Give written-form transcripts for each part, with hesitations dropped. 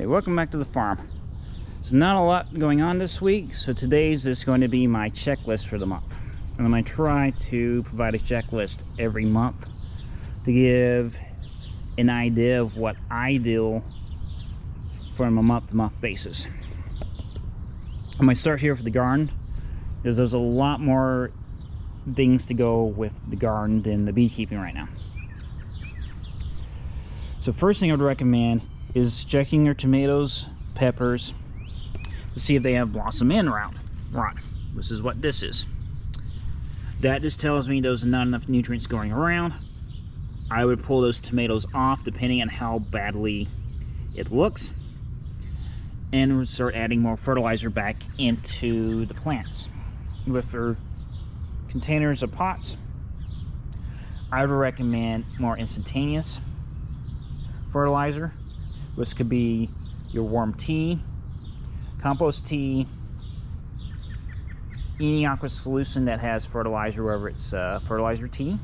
Hey, welcome back to the farm. There's not a lot going on this week, so today's is going to be my checklist for the month. And I'm going to try to provide a checklist every month to give an idea of what I do from a month-to-month basis. I'm going to start here for the garden, because there's a lot more things to go with the garden than the beekeeping right now. So first thing I would recommend is checking your tomatoes, peppers, to see if they have blossom end rot. This is what this is. That just tells me there's not enough nutrients going around. I would pull those tomatoes off depending on how badly it looks, and start adding more fertilizer back into the plants. With your containers or pots, I would recommend more instantaneous fertilizer. This could be your warm tea, compost tea, any aqua solution that has fertilizer, whether it's fertilizer tea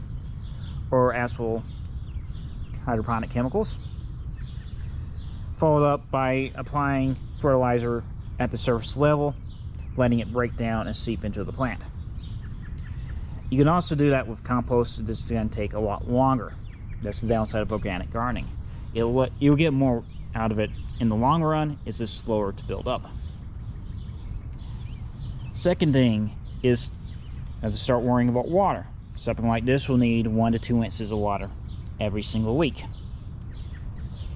or actual hydroponic chemicals, followed up by applying fertilizer at the surface level, letting it break down and seep into the plant. You can also do that with compost. This is going to take a lot longer. That's the downside of organic gardening. You'll get more out of it in the long run. It's just slower to build up. Second thing is have to start worrying about water. Something like this will need 1 to 2 inches of water every single week.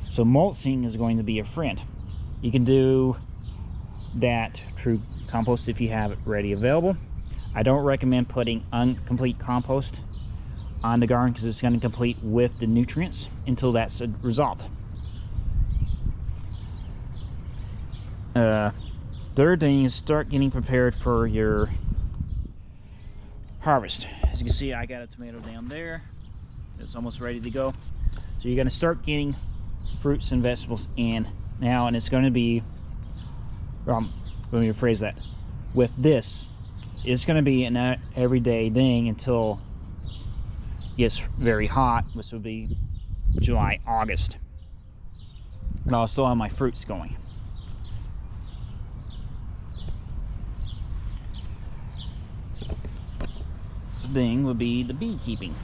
So mulching is going to be a friend. You can do that through compost if you have it ready available. I don't recommend putting incomplete compost on the garden because it's going to complete with the nutrients until that's resolved. Third thing is start getting prepared for your harvest. As you can see, I got a tomato down there. It's almost ready to go. So you're going to start getting fruits and vegetables in now, and it's going to be, let me rephrase that. With this, it's going to be an everyday thing until it gets very hot, which will be July, August. And I'll still have my fruits going. This thing would be the beekeeping.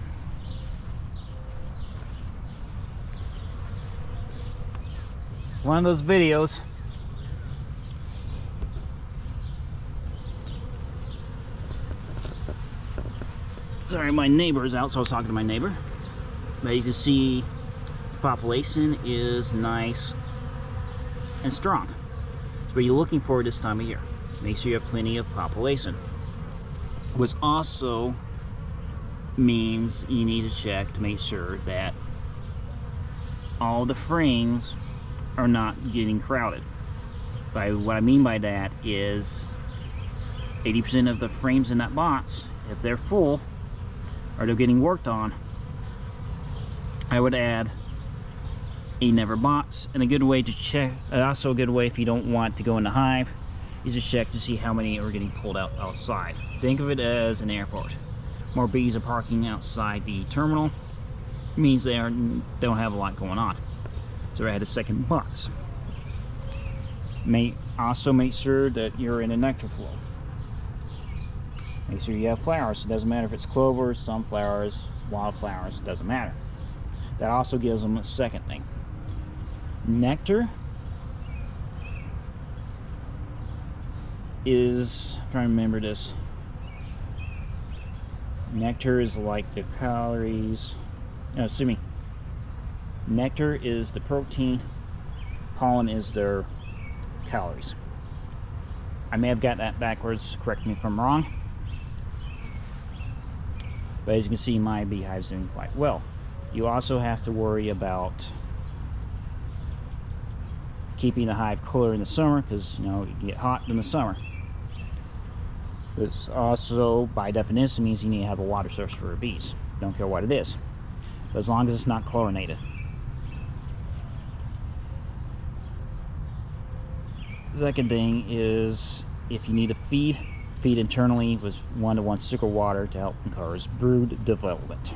One of those videos sorry, my neighbor is out, so I was talking to my neighbor. But you can see the population is nice and strong. That's what you're looking for this time of year. Make sure you have plenty of population. Which also means you need to check to make sure that all the frames are not getting crowded. What I mean by that is 80% of the frames in that box, if they're full or they're getting worked on, I would add another box. And a good way to check, also a good way if you don't want to go in the hive, is to check to see how many are getting pulled out outside. Think of it as an airport. More bees are parking outside the terminal. It means they don't have a lot going on. So I had a second box. Also make sure that you're in a nectar flow. Make sure you have flowers. It doesn't matter if it's clover, sunflowers, wildflowers, it doesn't matter. That also gives them a second thing. Nectar is, I'm trying to remember this. Nectar is like the calories. No, excuse me. Nectar is the protein. Pollen is their calories. I may have got that backwards. Correct me if I'm wrong. But as you can see, my beehive's doing quite well. You also have to worry about keeping the hive cooler in the summer, because you know it can get hot in the summer. This also, by definition, means you need to have a water source for your bees. Don't care what it is, but as long as it's not chlorinated. The second thing is, if you need to feed internally with 1-to-1 sugar water to help encourage brood development.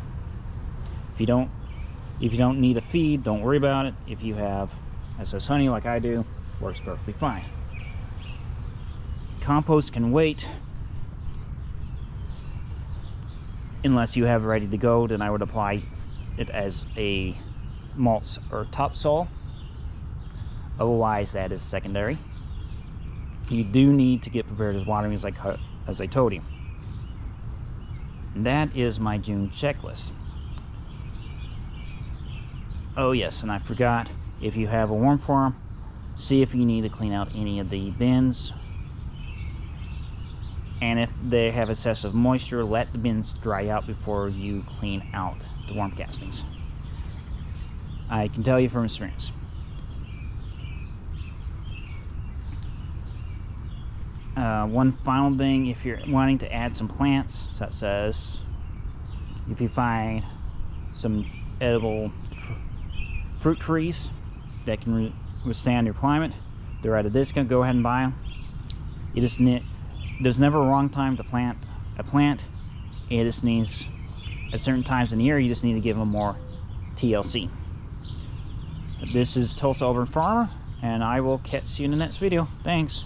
If you don't need a feed, don't worry about it. If you have excess honey like I do, works perfectly fine. Compost can wait unless you have it ready to go. Then I would apply it as a mulch or topsoil. Otherwise, that is secondary. You do need to get prepared as watering, as I told you. And that is my June checklist. Oh yes, and I forgot, if you have a worm farm, see if you need to clean out any of the bins. And if they have excessive moisture, let the bins dry out before you clean out the worm castings. I can tell you from experience. One final thing, if you're wanting to add some plants, such as if you find some edible fruit trees that can withstand your climate, they're at a discount, go ahead and buy them. You just need, there's never a wrong time to plant a plant. It just needs, at certain times in the year, you just need to give them more TLC. This is Tulsa Urban Farmer, and I will catch you in the next video. Thanks.